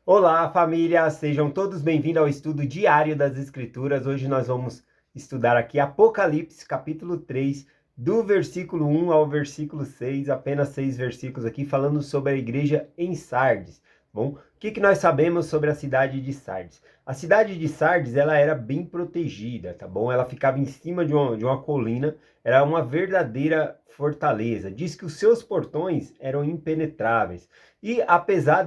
Olá, família! Sejam todos bem-vindos ao estudo diário das Escrituras. Hoje nós vamos estudar aqui Apocalipse, capítulo 3, do versículo 1 ao versículo 6, apenas 6 versículos aqui, falando sobre a igreja em Sardes. Bom, o que nós sabemos sobre a cidade de Sardes? A cidade de Sardes, ela era bem protegida, tá bom? Ela ficava em cima de uma colina, era uma verdadeira fortaleza. Diz que os seus portões eram impenetráveis. E apesar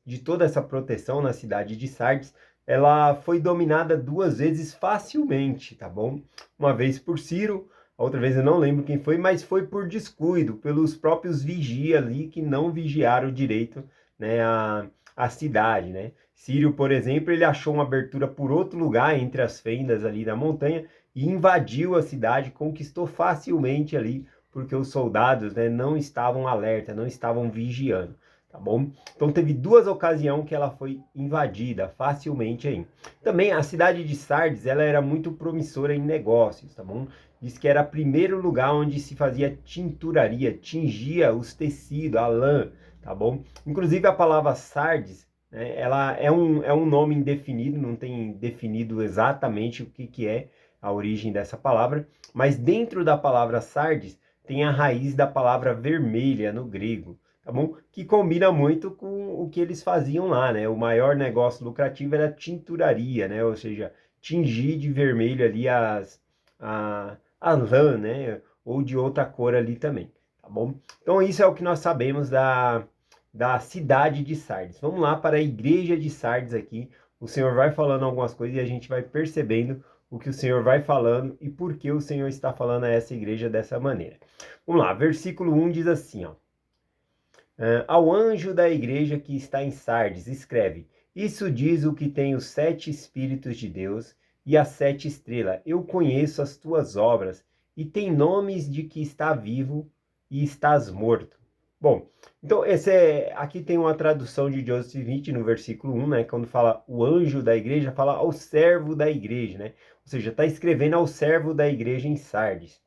de toda essa proteção na cidade de Sardes, ela foi dominada duas vezes facilmente, tá bom? Uma vez por Ciro, a outra vez eu não lembro quem foi, mas foi por descuido, pelos próprios vigias ali que não vigiaram direito, né, a cidade, né? Ciro, por exemplo, ele achou uma abertura por outro lugar entre as fendas ali da montanha e invadiu a cidade, conquistou facilmente ali porque os soldados, né, não estavam alerta, não estavam vigiando, tá bom? Então teve duas ocasiões que ela foi invadida facilmente aí. Também a cidade de Sardes, ela era muito promissora em negócios, tá bom? Diz que era o primeiro lugar onde se fazia tinturaria, tingia os tecidos, a lã, tá bom? Inclusive a palavra Sardes, né, ela é um nome indefinido, não tem definido exatamente o que é a origem dessa palavra, mas dentro da palavra Sardes tem a raiz da palavra vermelha no grego, tá bom? Que combina muito com o que eles faziam lá, né? O maior negócio lucrativo era a tinturaria, né? Ou seja, tingir de vermelho ali a lã, né? Ou de outra cor ali também, tá bom? Então isso é o que nós sabemos da cidade de Sardes. Vamos lá para a igreja de Sardes aqui. O Senhor vai falando algumas coisas e a gente vai percebendo o que o Senhor vai falando e por que o Senhor está falando a essa igreja dessa maneira. Vamos lá, versículo 1 diz assim, ó. Ao anjo da igreja que está em Sardes, escreve: Isso diz o que tem os 7 Espíritos de Deus e as 7 estrelas. Eu conheço as tuas obras e tem nomes de que está vivo e estás morto. Bom, então aqui tem uma tradução de Joseph Smith no versículo 1, né? Quando fala o anjo da igreja, fala ao servo da igreja, né? Ou seja, está escrevendo ao servo da igreja em Sardes.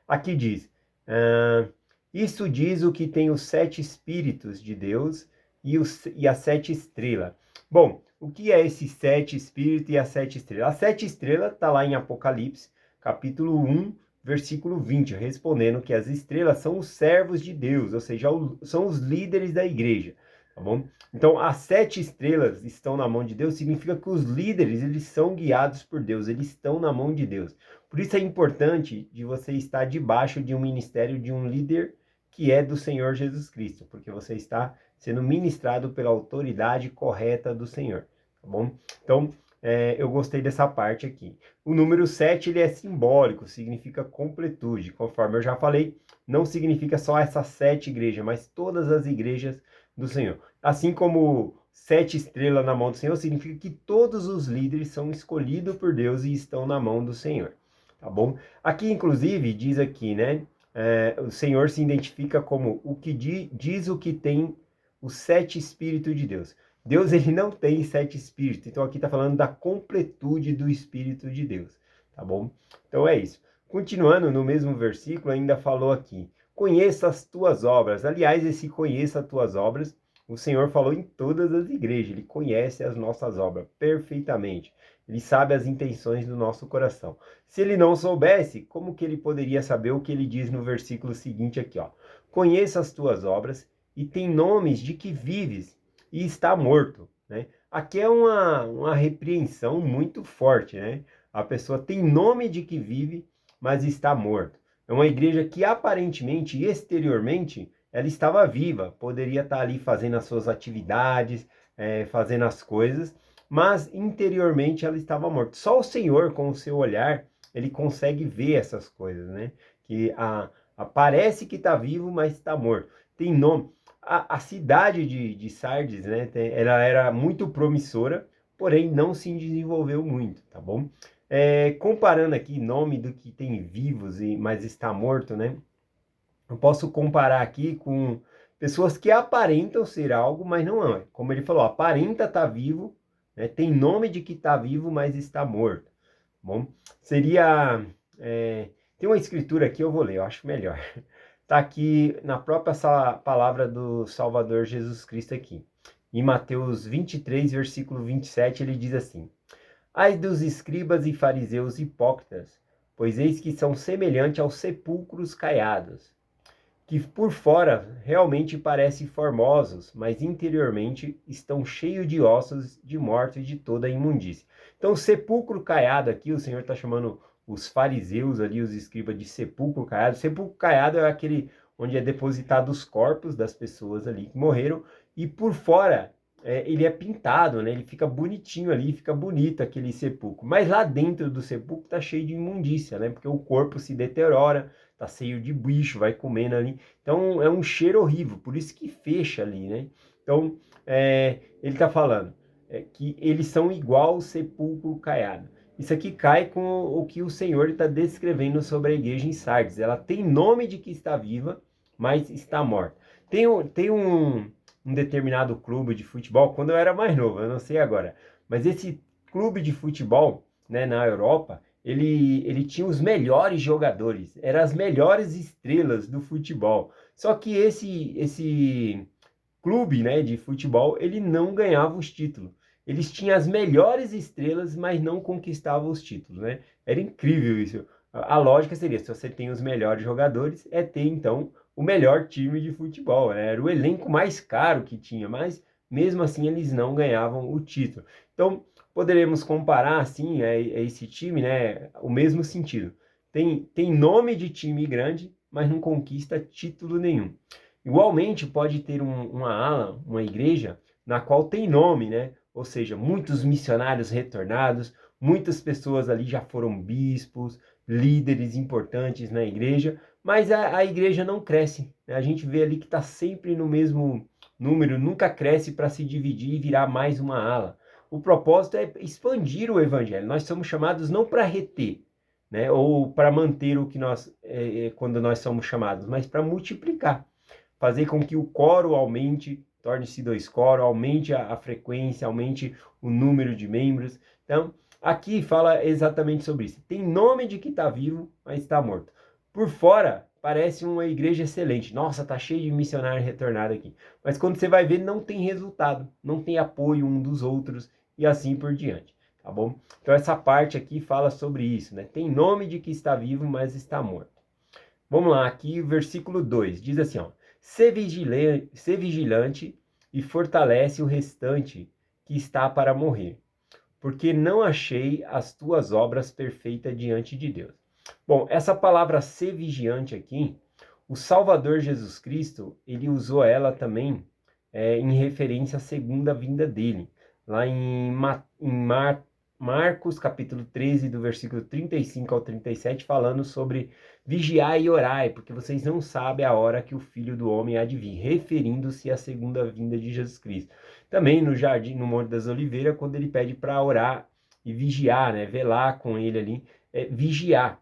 Aqui diz: ah, Isso diz o que tem os 7 Espíritos de Deus e as 7 estrelas. Bom, o que é esses 7 Espíritos e as 7 estrelas? As 7 estrelas está lá em Apocalipse, capítulo 1, versículo 20, respondendo que as estrelas são os servos de Deus, ou seja, são os líderes da igreja, tá bom? Então, as 7 estrelas estão na mão de Deus, significa que os líderes, eles são guiados por Deus, eles estão na mão de Deus. Por isso é importante de você estar debaixo de um ministério, de um líder que é do Senhor Jesus Cristo, porque você está sendo ministrado pela autoridade correta do Senhor, tá bom? Então, eu gostei dessa parte aqui. O número 7, ele é simbólico, significa completude. Conforme eu já falei, não significa só essas 7 igrejas, mas todas as igrejas do Senhor. Assim como 7 estrelas na mão do Senhor, significa que todos os líderes são escolhidos por Deus e estão na mão do Senhor. Tá bom? Aqui, inclusive, diz aqui, né? O Senhor se identifica como o que diz o que tem os 7 Espíritos de Deus. Deus, ele não tem 7 Espíritos. Então, aqui está falando da completude do Espírito de Deus. Tá bom? Então, é isso. Continuando no mesmo versículo, ainda falou aqui: Conheça as tuas obras. Aliás, esse conheça as tuas obras, o Senhor falou em todas as igrejas. Ele conhece as nossas obras perfeitamente. Ele sabe as intenções do nosso coração. Se ele não soubesse, como que ele poderia saber o que ele diz no versículo seguinte aqui, ó? Conheça as tuas obras e tem nomes de que vives e está morto, né? Aqui é uma repreensão muito forte, né? A pessoa tem nome de que vive, mas está morto. É uma igreja que aparentemente, exteriormente, ela estava viva, poderia estar ali fazendo as suas atividades, fazendo as coisas, mas interiormente ela estava morta. Só o Senhor, com o seu olhar, ele consegue ver essas coisas, né? Que parece que está vivo, mas está morto. Tem nome. A cidade de Sardes, né? Ela era muito promissora, porém não se desenvolveu muito, tá bom? Comparando aqui nome do que tem vivos, mas está morto, né? Eu posso comparar aqui com pessoas que aparentam ser algo, mas não é. Como ele falou, aparenta estar vivo, né? Tem nome de que está vivo, mas está morto. Bom, seria... tem uma escritura aqui, eu vou ler, eu acho melhor. Está aqui na própria palavra do Salvador Jesus Cristo aqui. em Mateus 23, versículo 27, ele diz assim: Ai dos escribas e fariseus hipócritas, pois eis que são semelhantes aos sepulcros caiados, que por fora realmente parecem formosos, mas interiormente estão cheios de ossos de mortos e de toda a imundície. Então, o sepulcro caiado aqui, o Senhor está chamando os fariseus ali, os escribas, de sepulcro caiado. Sepulcro caiado é aquele onde é depositado os corpos das pessoas ali que morreram, e por fora ele é pintado, né? Ele fica bonitinho ali, fica bonito aquele sepulcro. Mas lá dentro do sepulcro está cheio de imundícia, né? Porque o corpo se deteriora, tá cheio de bicho, vai comendo ali. Então é um cheiro horrível, por isso que fecha ali, né? Então ele está falando que eles são igual ao sepulcro caiado. Isso aqui cai com o que o Senhor está descrevendo sobre a igreja em Sardes. Ela tem nome de que está viva, mas está morta. Tem um determinado clube de futebol, quando eu era mais novo, eu não sei agora, mas esse clube de futebol, né, na Europa, ele tinha os melhores jogadores, eram as melhores estrelas do futebol. Só que esse clube, né, de futebol, ele não ganhava os títulos. Eles tinham as melhores estrelas, mas não conquistavam os títulos, né? Era incrível isso. A lógica seria, se você tem os melhores jogadores, é ter, então, o melhor time de futebol, né? Era o elenco mais caro que tinha, mas mesmo assim eles não ganhavam o título. Então, poderemos comparar, assim, a esse time, né? O mesmo sentido. Tem nome de time grande, mas não conquista título nenhum. Igualmente, pode ter uma ala, uma igreja, na qual tem nome, né? Ou seja, muitos missionários retornados, muitas pessoas ali já foram bispos, líderes importantes na igreja, mas a igreja não cresce, né? A gente vê ali que está sempre no mesmo número, nunca cresce para se dividir e virar mais uma ala. O propósito é expandir o evangelho. Nós somos chamados não para reter, né? Ou para manter o que nós, quando nós somos chamados, mas para multiplicar, fazer com que o coro aumente, torne-se 2 coros, aumente a frequência, aumente o número de membros. Então, aqui fala exatamente sobre isso. Tem nome de que está vivo, mas está morto. Por fora, parece uma igreja excelente. Nossa, tá cheio de missionário retornado aqui. Mas quando você vai ver, não tem resultado, não tem apoio um dos outros e assim por diante, tá bom? Então essa parte aqui fala sobre isso, né? Tem nome de que está vivo, mas está morto. Vamos lá, aqui o versículo 2 diz assim, ó: Sê vigilante e fortalece o restante que está para morrer, porque não achei as tuas obras perfeitas diante de Deus. Bom, essa palavra ser vigiante aqui, o Salvador Jesus Cristo, ele usou ela também em referência à segunda vinda dele. Lá em Marcos, capítulo 13, do versículo 35 ao 37, falando sobre vigiar e orai, porque vocês não sabem a hora que o Filho do Homem há de vir, referindo-se à segunda vinda de Jesus Cristo. Também no jardim, no Monte das Oliveiras, quando ele pede para orar e vigiar, né, velar com ele ali, vigiar.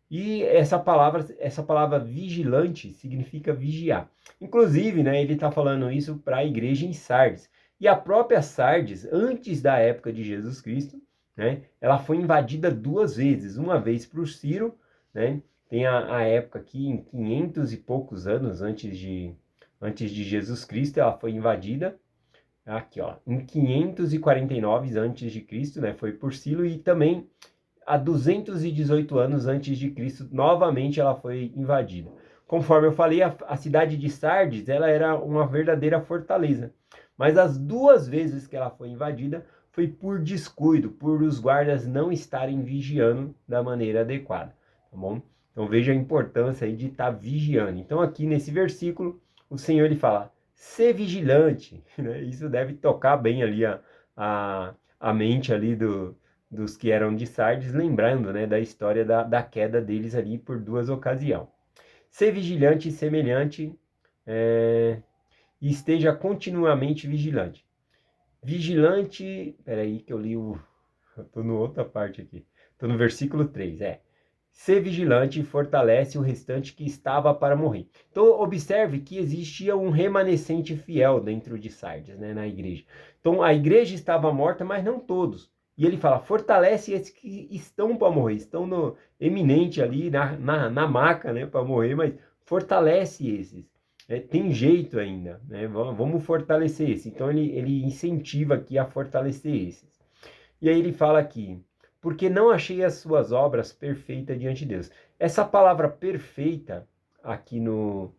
E essa palavra vigilante significa vigiar. Inclusive, né, ele está falando isso para a igreja em Sardes. E a própria Sardes, antes da época de Jesus Cristo, né, ela foi invadida 2 vezes. Uma vez por Ciro, né, tem a época aqui, em 500 e poucos anos antes de Jesus Cristo, ela foi invadida. Aqui, ó, em 549 antes de Cristo, né, foi por Ciro, e também há 218 anos antes de Cristo, novamente ela foi invadida. Conforme eu falei, a cidade de Sardes, ela era uma verdadeira fortaleza. Mas as 2 vezes que ela foi invadida, foi por descuido, por os guardas não estarem vigiando da maneira adequada, tá bom? Então veja a importância aí de estar vigiando. Então aqui nesse versículo, o Senhor ele fala, ser vigilante, né? Isso deve tocar bem ali a mente ali dos que eram de Sardes, lembrando, né, da história da queda deles ali por 2 ocasiões. Ser vigilante e semelhante, e esteja continuamente vigilante. Vigilante, peraí que eu li estou na outra parte aqui, estou no versículo 3, ser vigilante fortalece o restante que estava para morrer. Então, observe que existia um remanescente fiel dentro de Sardes, né, na igreja. Então, a igreja estava morta, mas não todos. E ele fala, fortalece esses que estão para morrer, estão no eminente ali, na maca, né, para morrer, mas fortalece esses. tem jeito ainda, né? Vamos fortalecer esse. Então ele incentiva aqui a fortalecer esses. E aí ele fala aqui, porque não achei as suas obras perfeitas diante de Deus. Essa palavra perfeita, aqui no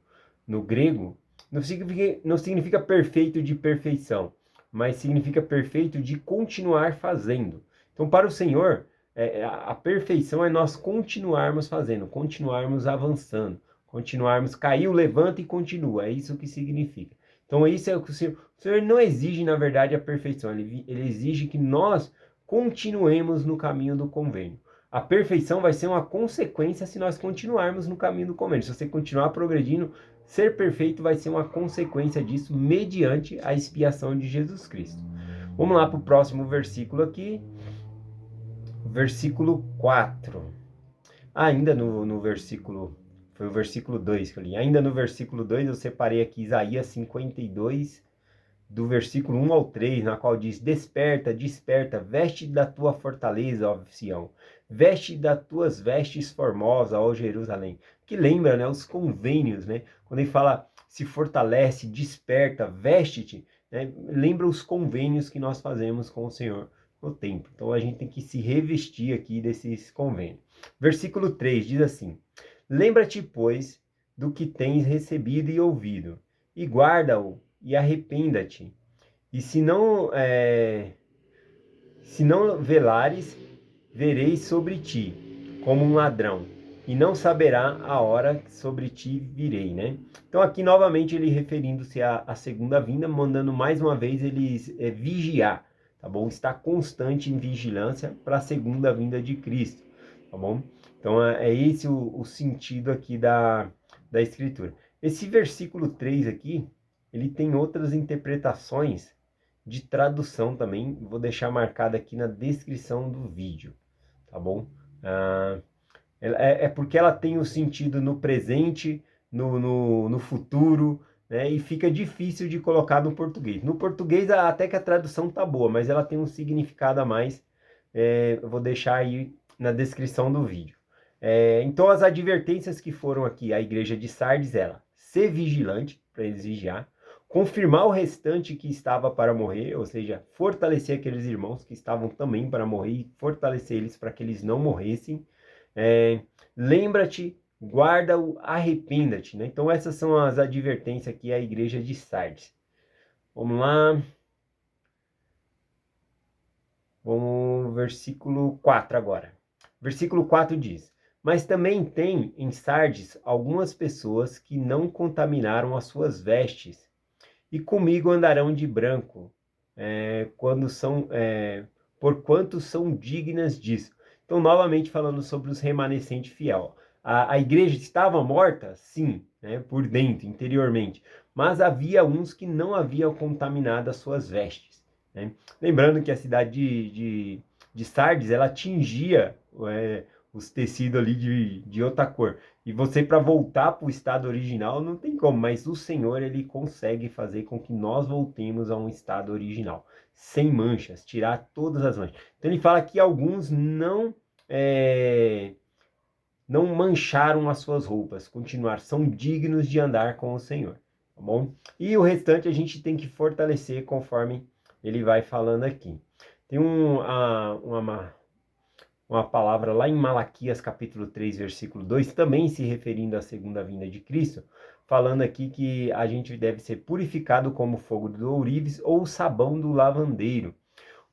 grego, não significa perfeito de perfeição, mas significa perfeito de continuar fazendo. Então, para o Senhor, a perfeição é nós continuarmos fazendo, continuarmos avançando, continuarmos, caiu, levanta e continua, é isso que significa. Então, isso é o que o Senhor não exige, na verdade, a perfeição, ele exige que nós continuemos no caminho do convênio. A perfeição vai ser uma consequência se nós continuarmos no caminho do convênio. Se você continuar progredindo, ser perfeito vai ser uma consequência disso mediante a expiação de Jesus Cristo. Vamos lá para o próximo versículo aqui. Versículo 4. Ainda no versículo... Foi o versículo 2 que eu li. Ainda no versículo 2 eu separei aqui Isaías 52, do versículo 1 ao 3, na qual diz: desperta, desperta, veste da tua fortaleza, ó Sião, veste das tuas vestes formosas, ó Jerusalém. Que lembra, né, os convênios, né? Quando ele fala se fortalece, desperta, veste-te, né? Lembra os convênios que nós fazemos com o Senhor no templo. Então a gente tem que se revestir aqui desses convênios. Versículo 3 diz assim: lembra-te, pois, do que tens recebido e ouvido, e guarda-o, e arrependa-te. E se não velares, verei sobre ti como um ladrão, e não saberá a hora que sobre ti virei, né? Então aqui novamente ele referindo-se à segunda vinda, mandando mais uma vez eles vigiar, tá bom? Estar constante em vigilância para a segunda vinda de Cristo, tá bom? Então é esse o sentido aqui da escritura. Esse versículo 3 aqui, ele tem outras interpretações de tradução também, vou deixar marcado aqui na descrição do vídeo, tá bom? É porque ela tem o sentido no presente, no futuro, né? E fica difícil de colocar no português. No português até que a tradução tá boa, mas ela tem um significado a mais, eu vou deixar aí na descrição do vídeo. Então as advertências que foram aqui à igreja de Sardes, ser vigilante, para eles vigiar, confirmar o restante que estava para morrer, ou seja, fortalecer aqueles irmãos que estavam também para morrer e fortalecer eles para que eles não morressem. Lembra-te, guarda-o, arrependa-te, né? Então essas são as advertências aqui à igreja de Sardes. Vamos lá. Vamos versículo 4 agora. Versículo 4 diz: mas também tem em Sardes algumas pessoas que não contaminaram as suas vestes, e comigo andarão de branco, porquanto são dignas disso. Então, novamente falando sobre os remanescentes fiel. A igreja estava morta? Sim, né, por dentro, interiormente. Mas havia uns que não haviam contaminado as suas vestes, né? Lembrando que a cidade de Sardes, ela tingia os tecidos ali de outra cor. E você, para voltar para o estado original, não tem como, mas o Senhor, ele consegue fazer com que nós voltemos a um estado original, sem manchas, tirar todas as manchas. Então ele fala que alguns não mancharam as suas roupas, são dignos de andar com o Senhor, tá bom? E o restante a gente tem que fortalecer conforme ele vai falando aqui. Tem uma palavra lá em Malaquias capítulo 3, versículo 2, também se referindo à segunda vinda de Cristo, falando aqui que a gente deve ser purificado como fogo do ourives ou o sabão do lavandeiro.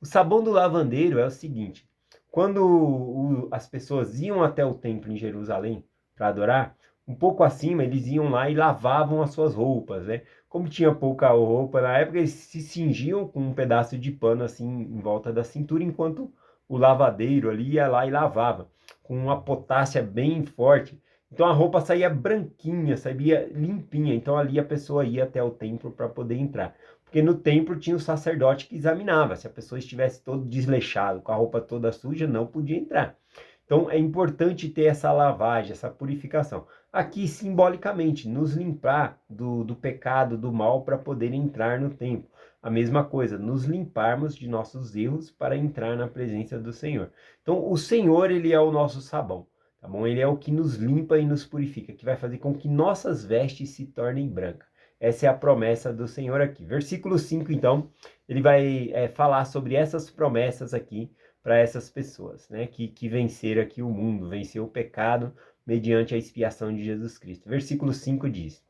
O sabão do lavandeiro é o seguinte: quando as pessoas iam até o templo em Jerusalém para adorar, um pouco acima eles iam lá e lavavam as suas roupas, né? Como tinha pouca roupa na época, eles se cingiam com um pedaço de pano assim em volta da cintura, enquanto o lavadeiro ali ia lá e lavava, com uma potássia bem forte. Então a roupa saía branquinha, saía limpinha. Então ali a pessoa ia até o templo para poder entrar. Porque no templo tinha o sacerdote que examinava. Se a pessoa estivesse todo desleixado, com a roupa toda suja, não podia entrar. Então é importante ter essa lavagem, essa purificação. Aqui, simbolicamente, nos limpar do pecado, do mal, para poder entrar no templo. A mesma coisa, nos limparmos de nossos erros para entrar na presença do Senhor. Então, o Senhor, ele é o nosso sabão, tá bom? Ele é o que nos limpa e nos purifica, que vai fazer com que nossas vestes se tornem brancas. Essa é a promessa do Senhor aqui. Versículo 5, então, ele vai falar sobre essas promessas aqui para essas pessoas, né, que venceram aqui o mundo, venceu o pecado mediante a expiação de Jesus Cristo. Versículo 5 diz: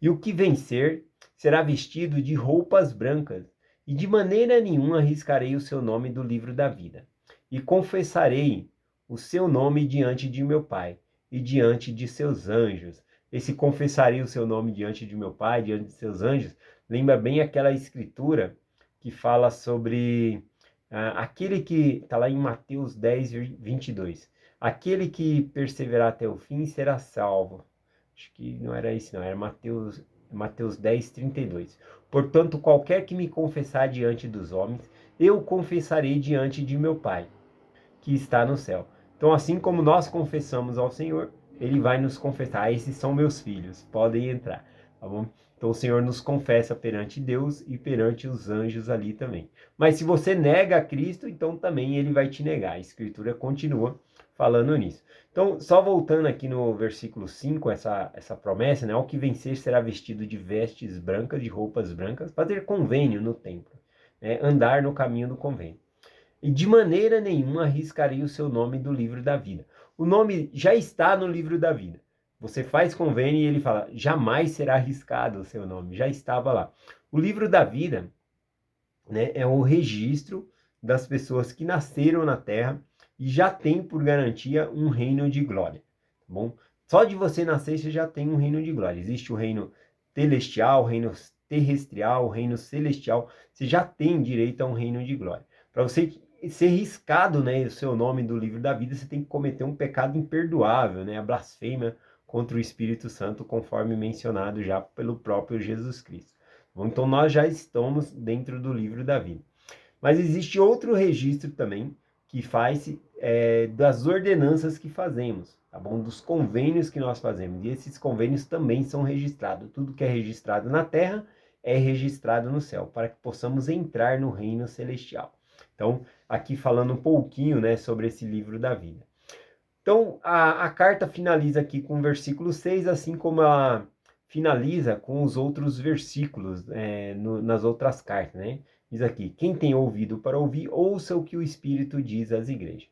E o que vencer será vestido de roupas brancas, e de maneira nenhuma arriscarei o seu nome do livro da vida. E confessarei o seu nome diante de meu Pai e diante de seus anjos. Esse confessarei o seu nome diante de meu Pai, diante de seus anjos, lembra bem aquela escritura que fala sobre aquele que, está lá em Mateus 10, 22, aquele que perseverar até o fim será salvo. Acho que não era isso, não, era Mateus 10, 32. Portanto, qualquer que me confessar diante dos homens, eu confessarei diante de meu Pai, que está no céu. Então, assim como nós confessamos ao Senhor, Ele vai nos confessar. Esses são meus filhos, podem entrar, tá bom? Então, o Senhor nos confessa perante Deus e perante os anjos ali também. Mas se você nega a Cristo, então também Ele vai te negar. A Escritura continua falando nisso. Então, só voltando aqui no versículo 5, essa promessa, né? Ao que vencer será vestido de vestes brancas, de roupas brancas, fazer convênio no templo, né? Andar no caminho do convênio. E de maneira nenhuma arriscarei o seu nome do livro da vida. O nome já está no livro da vida. Você faz convênio e ele fala, jamais será arriscado o seu nome, já estava lá. O livro da vida, né, é o registro das pessoas que nasceram na terra e já tem por garantia um reino de glória, tá bom? Só de você nascer, você já tem um reino de glória. Existe o reino celestial, o reino terrestrial, o reino celestial. Você já tem direito a um reino de glória. Para você ser riscado, né, o seu nome do livro da vida, você tem que cometer um pecado imperdoável, né, a blasfêmia contra o Espírito Santo, conforme mencionado já pelo próprio Jesus Cristo. Bom, então nós já estamos dentro do livro da vida. Mas existe outro registro também que faz das ordenanças que fazemos, tá bom? Dos convênios que nós fazemos. E esses convênios também são registrados. Tudo que é registrado na terra é registrado no céu, para que possamos entrar no reino celestial. Então, aqui falando um pouquinho, né, sobre esse livro da vida. Então, a carta finaliza aqui com o versículo 6, assim como ela finaliza com os outros versículos nas outras cartas, né? Diz aqui, quem tem ouvido para ouvir, ouça o que o Espírito diz às igrejas.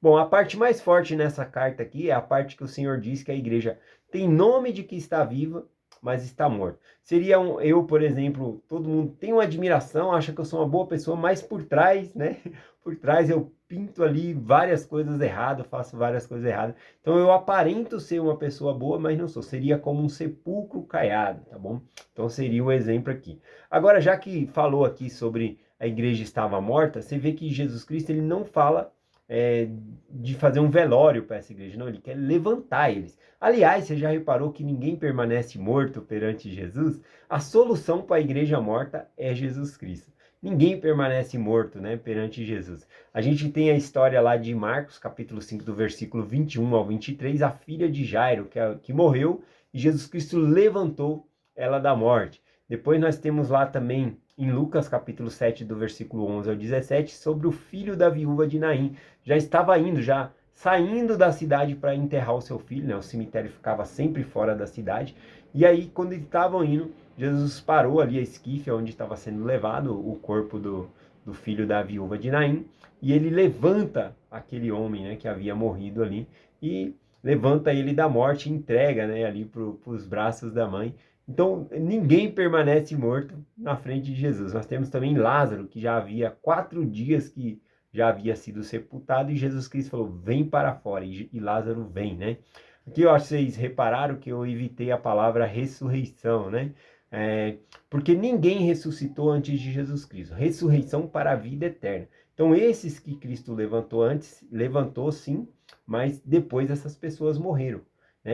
Bom, a parte mais forte nessa carta aqui é a parte que o Senhor diz que a igreja tem nome de que está viva, mas está morto. Seria eu, por exemplo, todo mundo tem uma admiração, acha que eu sou uma boa pessoa, mas por trás, né? Por trás eu pinto ali várias coisas erradas, faço várias coisas erradas. Então eu aparento ser uma pessoa boa, mas não sou. Seria como um sepulcro caiado, tá bom? Então seria o exemplo aqui. Agora, já que falou aqui sobre a igreja estava morta, você vê que Jesus Cristo ele não fala de fazer um velório para essa igreja, não, ele quer levantar eles. Aliás, você já reparou que ninguém permanece morto perante Jesus? A solução para a igreja morta é Jesus Cristo. Ninguém permanece morto, né, perante Jesus. A gente tem a história lá de Marcos, capítulo 5, do versículo 21 ao 23, a filha de Jairo, que morreu, e Jesus Cristo levantou ela da morte. Depois nós temos lá também, em Lucas, capítulo 7, do versículo 11 ao 17, sobre o filho da viúva de Naim. Já estava indo, já saindo da cidade para enterrar o seu filho, né? O cemitério ficava sempre fora da cidade. E aí, quando eles estavam indo, Jesus parou ali a esquife onde estava sendo levado o corpo do filho da viúva de Naim, e ele levanta aquele homem, né, que havia morrido ali, e levanta ele da morte e entrega, né, ali para os braços da mãe. Então, ninguém permanece morto na frente de Jesus. Nós temos também Lázaro, que já havia 4 dias que já havia sido sepultado, e Jesus Cristo falou, vem para fora, e Lázaro vem, né? Aqui eu acho que vocês repararam que eu evitei a palavra ressurreição, né? Porque ninguém ressuscitou antes de Jesus Cristo. Ressurreição para a vida eterna. Então, esses que Cristo levantou antes, levantou sim, mas depois essas pessoas morreram.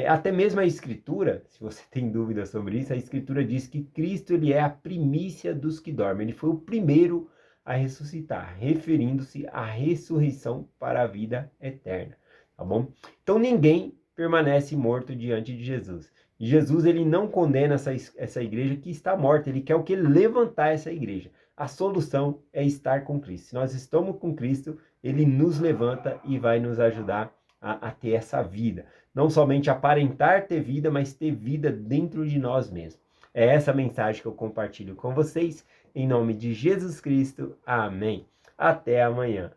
Até mesmo a Escritura, se você tem dúvida sobre isso, a Escritura diz que Cristo ele é a primícia dos que dormem. Ele foi o primeiro a ressuscitar, referindo-se à ressurreição para a vida eterna, tá bom? Então ninguém permanece morto diante de Jesus. E Jesus ele não condena essa igreja que está morta, ele quer o que? Levantar essa igreja. A solução é estar com Cristo. Se nós estamos com Cristo, ele nos levanta e vai nos ajudar a ter essa vida. Não somente aparentar ter vida, mas ter vida dentro de nós mesmos. É essa mensagem que eu compartilho com vocês. Em nome de Jesus Cristo. Amém. Até amanhã.